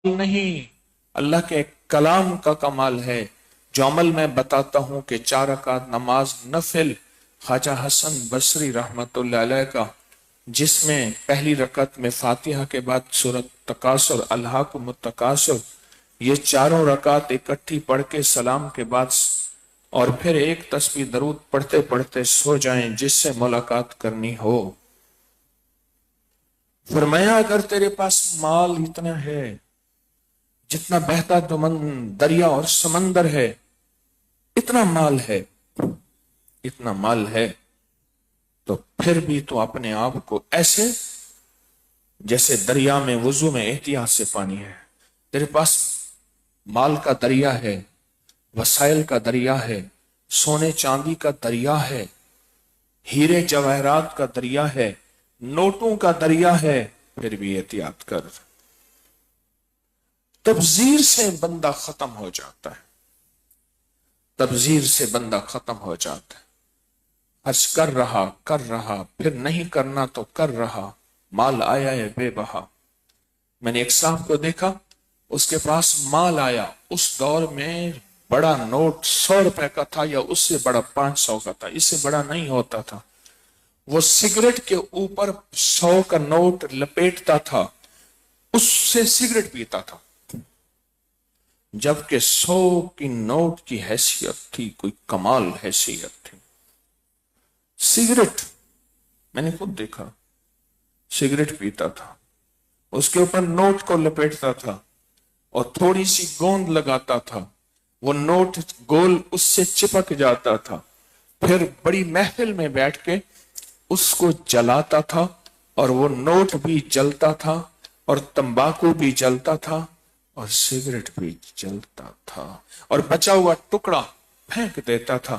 نہیں، اللہ کے کلام کا کمال ہے۔ جو عمل میں بتاتا ہوں کہ 4 رکعت نماز نفل خواجہ حسن بصری رحمت اللہ علیہ کا، جس میں پہلی رکعت میں فاتحہ کے بعد سورۃ تکاثر، الہاکم التکاثر، یہ 4 رکعت اکٹھی پڑھ کے سلام کے بعد اور پھر ایک تسبیح درود پڑھتے پڑھتے سو جائیں جس سے ملاقات کرنی ہو۔ فرمایا اگر تیرے پاس مال اتنا ہے جتنا بہتا دریا اور سمندر ہے، اتنا مال ہے تو پھر بھی تو اپنے آپ کو ایسے جیسے دریا میں وضو میں احتیاط سے پانی ہے۔ تیرے پاس مال کا دریا ہے، وسائل کا دریا ہے، سونے چاندی کا دریا ہے، ہیرے جواہرات کا دریا ہے، نوٹوں کا دریا ہے، پھر بھی احتیاط کر۔ تبذیر سے بندہ ختم ہو جاتا ہے، تبذیر سے بندہ ختم ہو جاتا ہے۔ خرچ کر رہا پھر نہیں کرنا تو کر رہا، مال آیا ہے بے بہا۔ میں نے ایک صاحب کو دیکھا، اس کے پاس مال آیا، اس دور میں بڑا نوٹ 100 روپے کا تھا یا اس سے بڑا 500 کا تھا، اس سے بڑا نہیں ہوتا تھا۔ وہ سگریٹ کے اوپر 100 کا نوٹ لپیٹتا تھا، اس سے سگریٹ پیتا تھا، جبکہ 100 کی نوٹ کی حیثیت تھی، کوئی کمال حیثیت تھی۔ سگریٹ میں نے خود دیکھا، سگریٹ پیتا تھا، اس کے اوپر نوٹ کو لپیٹتا تھا اور تھوڑی سی گوند لگاتا تھا، وہ نوٹ گول اس سے چپک جاتا تھا، پھر بڑی محفل میں بیٹھ کے اس کو جلاتا تھا اور وہ نوٹ بھی جلتا تھا اور تمباکو بھی جلتا تھا اور سگریٹ بھی جلتا تھا، اور بچا ہوا ٹکڑا پھینک دیتا تھا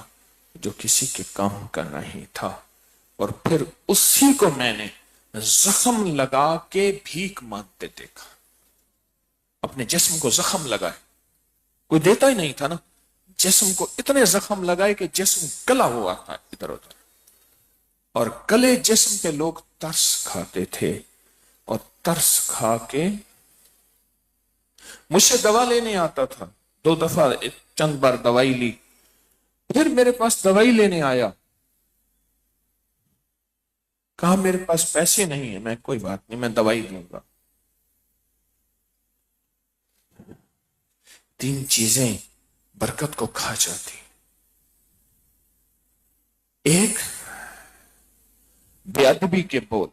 جو کسی کے کام کا نہیں تھا۔ اور پھر اسی کو میں نے زخم لگا کے بھیک مانگتے دیکھا، اپنے جسم کو زخم لگائے، کوئی دیتا ہی نہیں تھا نا، جسم کو اتنے زخم لگائے کہ جسم گلا ہوا تھا ادھر ادھر، اور گلے جسم پہ لوگ ترس کھاتے تھے، اور ترس کھا کے مجھ سے دوا لینے آتا تھا، 2 دفعہ چند بار دوائی لی، پھر میرے پاس دوائی لینے آیا، کہا میرے پاس پیسے نہیں ہیں، میں کوئی بات نہیں، میں دوائی دوں گا۔ 3 چیزیں برکت کو کھا جاتی، ایک بے ادبی کے بول،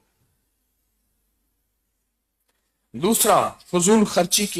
دوسرا فضول خرچی کی